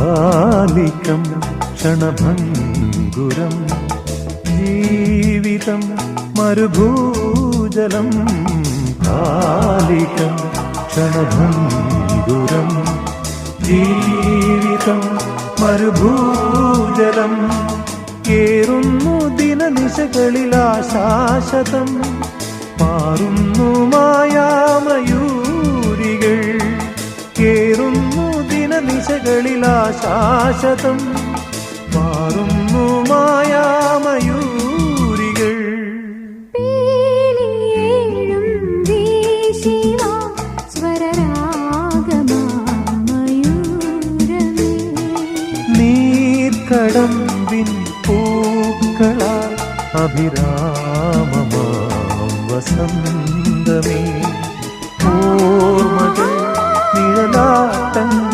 കാലികം ക്ഷണഭംഗുരം ജീവിതം മരുഭൂജലം കാലികം ക്ഷണഭംഗുരം ജീവിതം മരുഭൂജലം കേറുന്നു ദിനനിശകളിലാശാശതം മാറുന്നു മായാമയൂരികൾ കേറുന്നു ദിനനിശകളിലാശാശതം മാറുന്നു മായാമയൂരികൾ നീർക്കടമ്പിൻ പൂക്കളാൽ അഭിരാമമാം വസന്തമേ ഓർമ്മകൾ നിഴലാട്ടങ്ങൾ